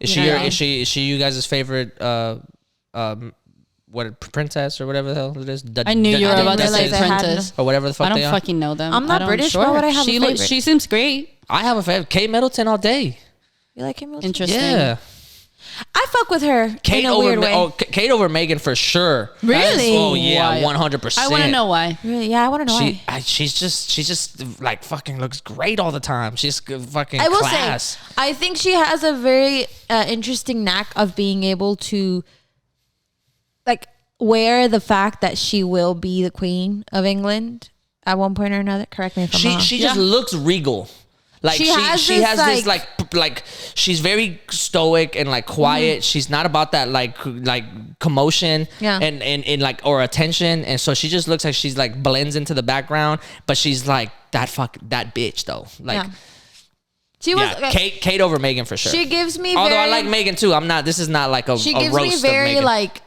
Is she you guys' favorite what princess or whatever the hell it is? I knew you were about to say princess or whatever the fuck they are. I don't fucking know them. I'm not British. Why would I have a favorite? She seems great. I have a favorite. Kate Middleton all day. You like Kate Middleton? Interesting. Yeah. I fuck with her in a weird way. Oh, Kate over Megan for sure. Really? Oh yeah, 100%. I want to know why. Really? Yeah, I want to know why. She's just like fucking looks great all the time. She's fucking I will class. say, I think she has a very interesting knack of being able to like wear the fact that she will be the Queen of England at one point or another. Correct me if I'm wrong. She just looks regal. Like she has this like she's very stoic and like quiet. She's not about that like commotion and like or attention. And so she just looks like she's like blends into the background, but she's like that bitch though. Like she was Kate over Megan for sure. She gives me although I like Megan too. I'm not. This is not like a she gives roast me very of Megan. like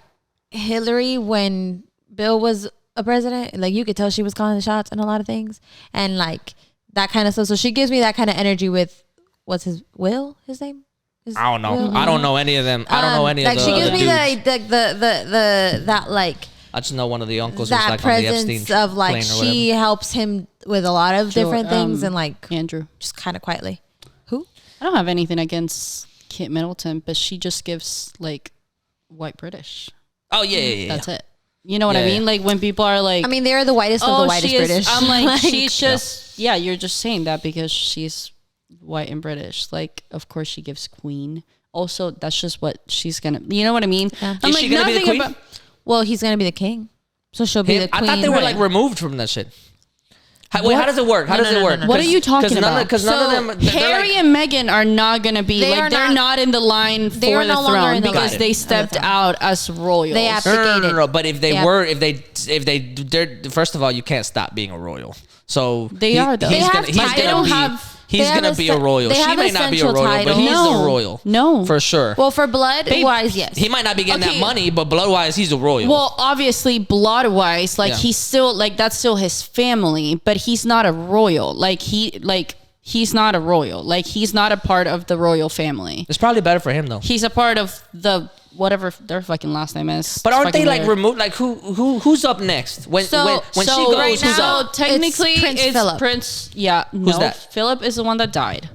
Hillary when Bill was a president. Like you could tell she was calling the shots and a lot of things and like. That kind of stuff. So she gives me that kind of energy with what's his name? I don't know. Will? I don't know any of them. I don't know any of the she gives me the that like I just know one of the uncles that was like presence on the Epstein of like she helps him with a lot of different things and like Andrew just kind of quietly. Who? I don't have anything against Kate Middleton, but she just gives like white British. Oh yeah. That's it. You know what I mean? Like when people are like, I mean, they're the whitest of the whitest British. I'm like she's just you're just saying that because she's white and British. Like, of course she gives queen. Also, that's just what she's gonna. You know what I mean? Yeah. I'm Is like, she gonna be the queen? Well, he's gonna be the king, so she'll be the queen. I thought they were like removed from that shit. How does it work? How does it work? What are you talking about? Because none of them, Harry and Meghan are not going to be they're not in the line for the throne because they stepped out as royals. They abdicated. No. But if they were, if they, first of all, you can't stop being a royal. So they are though. He's gonna be a royal. She may not be a royal, but he's a royal. No, for sure. Well, for blood-wise, yes. He might not be getting that money, but blood-wise, he's a royal. Well, obviously, blood-wise, like he's still like that's still his family, but he's not a royal. He's not a royal. Like he's not a part of the royal family. It's probably better for him though. He's a part of the whatever their fucking last name is. But aren't they like removed? Like who's up next? When she goes, right who's now, up? Technically, it's Philip. Prince. Yeah, who's that? Philip is the one that died.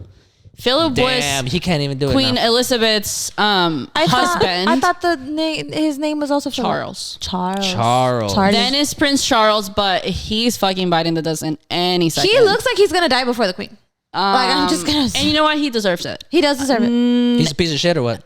Philip was he can't even do it. Queen Elizabeth's husband. I thought his name was also Philip. Charles. Then is Prince Charles, but he's fucking biting the dust in any second. He looks like he's gonna die before the Queen. Like I'm just gonna. And you know what? He deserves it. He does deserve it. He's a piece of shit or what?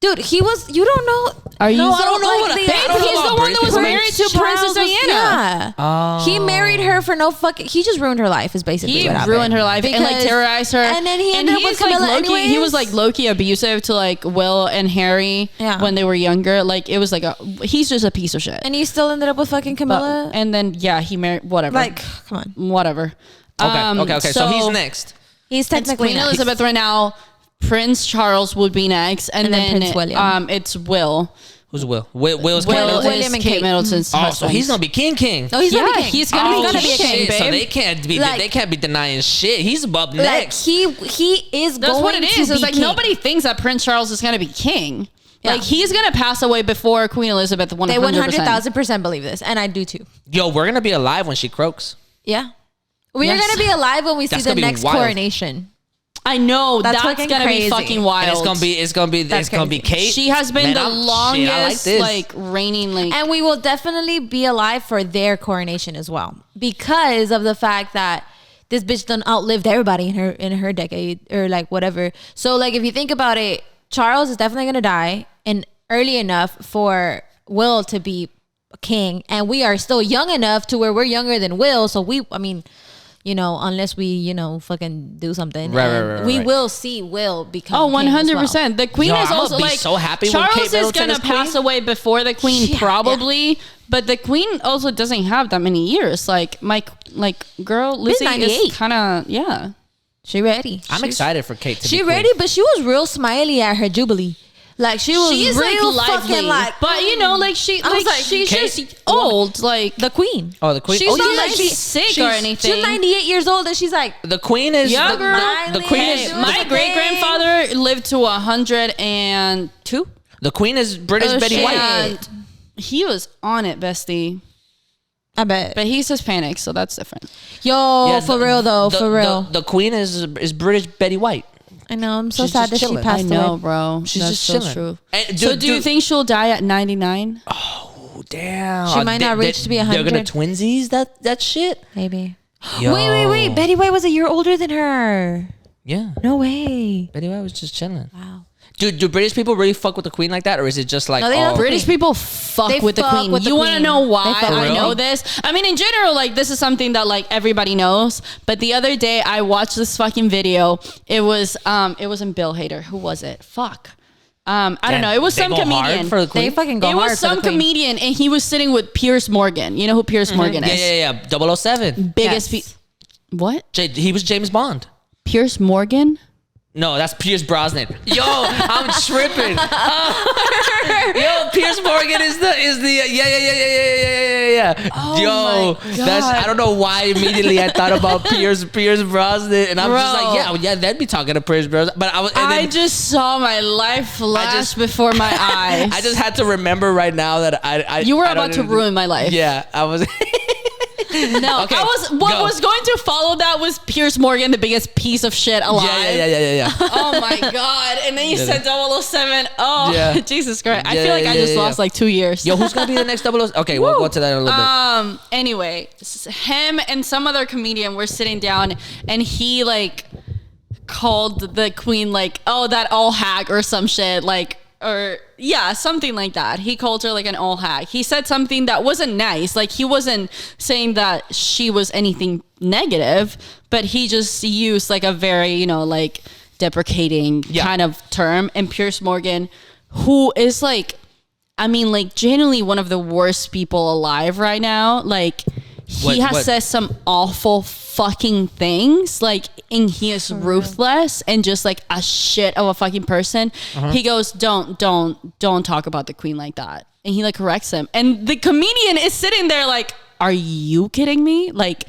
Dude, he was. You don't know. Are you? No, I don't know. He's the one that was married to Princess Diana. Yeah. He married her for no fucking. He just ruined her life. Is basically he what happened. ruined her life and like terrorized her. And then he ended up with Camilla like anyways. He was like low-key abusive to like Will and Harry when they were younger. Like it was like he's just a piece of shit. And he still ended up with fucking Camilla. And then he married whatever. Like come on, whatever. Okay. So he's next. He's technically Queen Elizabeth right now. Prince Charles would be next, and then Prince William. It's Will. Who's Will? Will's William and Kate Middleton's husband. So he's gonna be king. Oh, he's gonna be king. He's gonna be king, babe. So they can't be denying shit. He's up next. He is. That's going what it is. To It's be like king. nobody thinks that Prince Charles is gonna be king. Yeah. Like he's gonna pass away before Queen Elizabeth. 100%. They 100,000% believe this, and I do too. Yo, we're gonna be alive when she croaks. Yeah, we are gonna be alive when we see the next coronation. I know that's gonna be fucking wild. And it's gonna be Kate. She has been the longest reigning and we will definitely be alive for their coronation as well because of the fact that this bitch done outlived everybody in her decade or like whatever. So like if you think about it, Charles is definitely gonna die and early enough for Will to be king, and we are still young enough to where we're younger than Will. So unless we, fucking do something. Right. We will see Will become 100%. Well. The Queen is also like so happy Charles is gonna pass away before the Queen, probably. But the Queen also doesn't have that many years. Like girl, Lizzie is kind of She ready. I'm excited for Kate to be She queen. ready, but she was real smiley at her jubilee. Like she was real like fucking like, but you know, like she's just old, like the queen. Oh, the queen. She's not like she's sick or anything. She's 98 years old, and she's like the queen is yeah, girl. The queen is my great grandfather lived to 102. The queen is British Betty White. And he was on it, bestie. I bet, but he's Hispanic, so that's different. For real though, for real. The queen is British Betty White. I know. I'm so sad that she passed away. I know, bro. She's That's just so chilling. true. And so do you think she'll die at 99? Oh, damn. She might not reach to be 100. They're gonna twinsies that shit. Maybe. Wait. Betty White was a year older than her. Yeah. No way. Betty White was just chilling. Wow. Do British people really fuck with the queen like that, or is it just like British people fuck with the queen? You want to know why I know this? I mean, in general, like this is something that like everybody knows. But the other day, I watched this fucking video. It was in Bill Hader. Who was it? Fuck. I don't know. It was some comedian. They fucking go hard. It was some comedian, and he was sitting with Piers Morgan. You know who Piers Morgan is? Yeah. 007. Biggest. What? He was James Bond. Piers Morgan. No, that's Pierce Brosnan. Yo, I'm tripping. Yo, Pierce Morgan is the yeah. Oh Yo, that's I don't know why immediately I thought about Pierce Brosnan, and I'm just like, yeah, they'd be talking to Pierce Brosnan. But I just saw my life flash before my eyes. I just had to remember right now that you were about to ruin my life. Yeah, I was. No, okay, what was going to follow that was Piers Morgan, the biggest piece of shit alive. Yeah. Oh my god! And then you said 007. Oh, yeah. Jesus Christ! I feel like I just lost like 2 years. Yo, who's gonna be the next 007? Okay, we'll go to that in a little bit. Anyway, him and some other comedian were sitting down, and he like called the queen like, oh, that old hag or some shit like. Or yeah, something like that. He called her like an old hag. He said something that wasn't nice. Like he wasn't saying that she was anything negative, but he just used like a very, like deprecating kind of term. And Piers Morgan, who is like, I mean, like genuinely one of the worst people alive right now. Like he has said some awful fucking things, like, and he is ruthless and just like a shit of a fucking person. He goes, don't talk about the queen like that, and he like corrects him, and the comedian is sitting there like, are you kidding me? Like,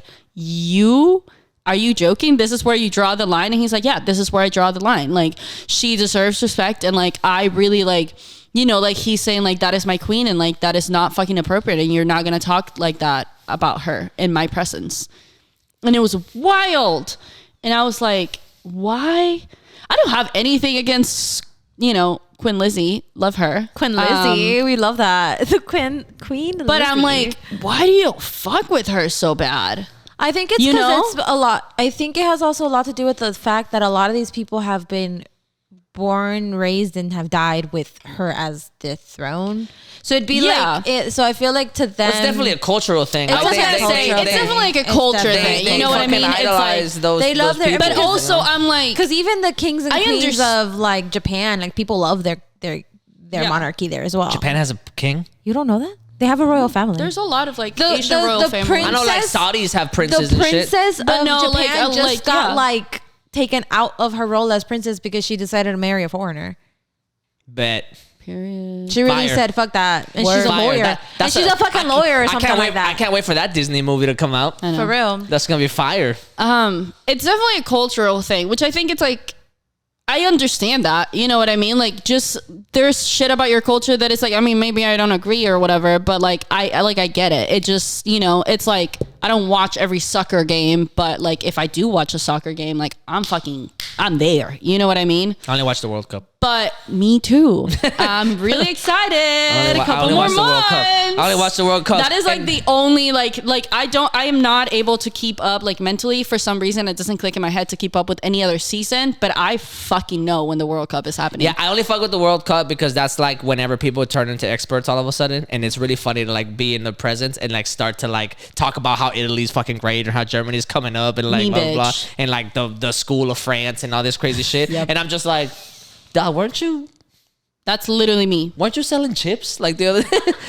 are you joking? This is where you draw the line? And he's like, yeah, this is where I draw the line. Like, she deserves respect, and like I really like, like he's saying like, that is my queen, and like that is not fucking appropriate, and you're not gonna talk like that about her in my presence. And it was wild. And I was like, why? I don't have anything against, Queen Lizzie. Love her. Queen Lizzie. We love that. The Queen Lizzie. But I'm like, why do you fuck with her so bad? I think it's because it's a lot. I think it has also a lot to do with the fact that a lot of these people have been born, raised, and have died with her as the throne. So it'd be like it. So I feel like to them, it's definitely a cultural thing. It's definitely like a culture thing. You know what I mean? Idolize it's like, they love their, but also I'm like, because even the kings and queens of like Japan, like people love their monarchy there as well. Japan has a king. You don't know that? They have a royal family. There's a lot of like Asian royal families. I know like Saudis have princes and shit. The princess of Japan just got like taken out of her role as princess because she decided to marry a foreigner. Bet. Period. She really said, fuck that. And she's a lawyer. And she's a fucking lawyer or something like that. I can't wait for that Disney movie to come out. For real. That's going to be fire. It's definitely a cultural thing, which I think it's like, I understand that. You know what I mean? Like, just there's shit about your culture that it's like, I mean, maybe I don't agree or whatever, but like, I get it. It just, it's like, I don't watch every soccer game, but like, if I do watch a soccer game, like, I'm there. You know what I mean? I only watch the World Cup. But me too. I'm really excited. A couple more months. I only watch the World Cup. That is like the only like I am not able to keep up like mentally for some reason. It doesn't click in my head to keep up with any other season, but I fucking know when the World Cup is happening. Yeah, I only fuck with the World Cup because that's like whenever people turn into experts all of a sudden, and it's really funny to like be in the presence and like start to like talk about how Italy's fucking great or how Germany's coming up and like blah blah and like the school of France and all this crazy shit. Yep. And I'm just like, weren't you That's literally me. Weren't you selling chips like the other?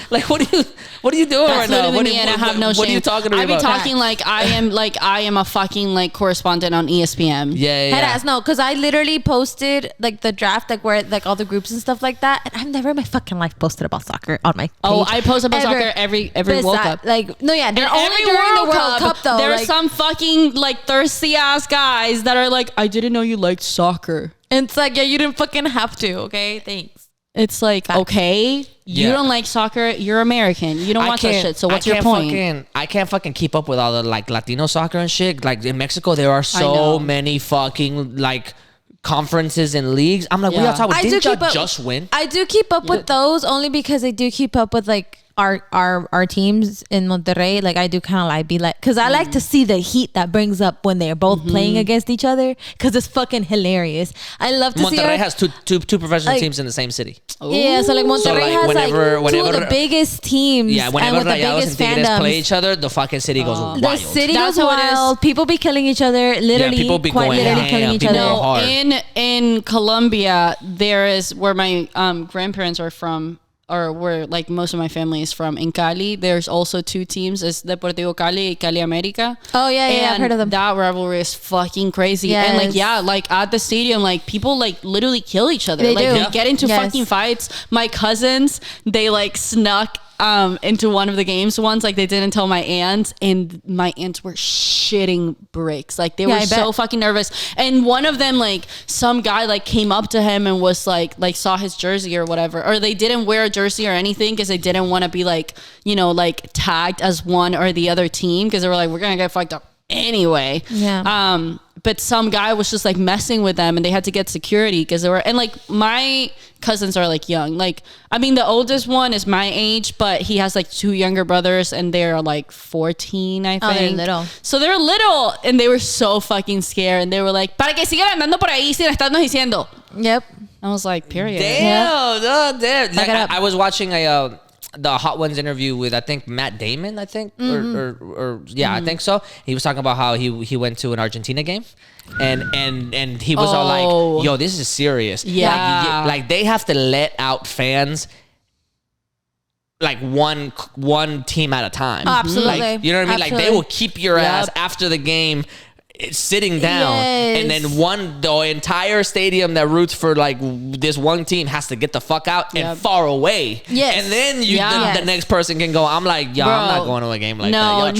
Like what are you doing right now? What, I have no shame. What are you talking about? I be talking like I am a fucking like correspondent on ESPN. Yeah. Head ass, no, because I literally posted like the draft, like where like all the groups and stuff like that, and I've never in my fucking life posted about soccer on my page. Oh, I post about soccer every World Cup. Like no, yeah, they're only every during the World Cup though. There are like, some fucking like thirsty ass guys that are like, I didn't know you liked soccer. and it's like, yeah, you didn't fucking have to. Okay, thanks. It's like, okay, you don't like soccer. You're American. You don't watch that shit. So what's your point? I can't fucking keep up with all the like Latino soccer and shit. Like in Mexico, there are so many fucking like conferences and leagues. I'm like, what y'all talking about? Didn't y'all just win? I do keep up with those only because I do keep up with like our teams in Monterrey. Like I do kind of like be like, because I like to see the heat that brings up when they're both playing against each other, because it's fucking hilarious. I love to see Monterrey has two professional teams in the same city. Yeah, so like Monterrey has whenever, two of the biggest teams. Yeah, whenever Rayados and Tigres play each other, the fucking city goes wild. The city goes wild. People be killing each other. Literally, people be quite literally killing each other. No, in Colombia, there is where my grandparents are from, or where like most of my family is from, in Cali. There's also two teams. It's Deportivo Cali and Cali America. Oh yeah, I've heard of them. That rivalry is fucking crazy. Yes. And like at the stadium, like people like literally kill each other. They get into fucking fights. My cousins, they like snuck into one of the games once. Like they didn't tell my aunts, and my aunts were shitting bricks. Like they were so fucking nervous. And one of them, like some guy like came up to him and was like saw his jersey or whatever, or they didn't wear a jersey or anything because they didn't want to be like, you know, like tagged as one or the other team, because they were like, we're gonna get fucked up anyway. But some guy was just like messing with them, and they had to get security because they were, and like my cousins are like young. Like, I mean, the oldest one is my age, but he has like two younger brothers, and they're like 14, I think. Oh, they're little. So they're little, and they were so fucking scared, and they were like, para que sigan andando por ahí sin estarnos diciendo. Yep. I was like, period. Damn. Like, I was watching the Hot Ones interview with, I think, Matt Damon, I think, I think so. He was talking about how he went to an Argentina game, and he was all like, yo, this is serious. Yeah. Like they have to let out fans like one team at a time. Oh, absolutely. Like, you know what I mean? Absolutely. Like they will keep your ass after the game sitting down, and then the entire stadium that roots for like this one team has to get the fuck out and far away. Yes. And then the next person can go. I'm like, yo, I'm not going to a game like that.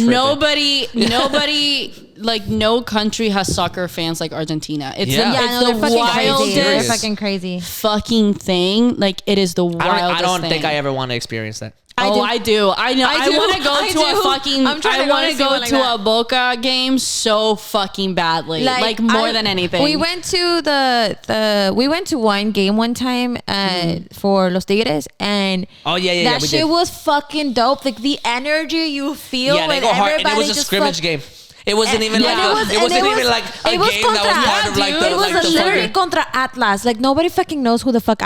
Nobody, like no country has soccer fans like Argentina. It's the wildest, they're fucking crazy fucking thing. Like it is the wildest I don't thing. think I ever want to experience that. I do. I know. I want to go to a fucking. I want to go to a Boca game so fucking badly, like more than anything. We went to we went to one game one time for Los Tigres, and that shit was fucking dope. Like the energy you feel when everybody, and it was a scrimmage game. It wasn't even like a game that was part of like the literally contra Atlas. Like nobody fucking knows who the fuck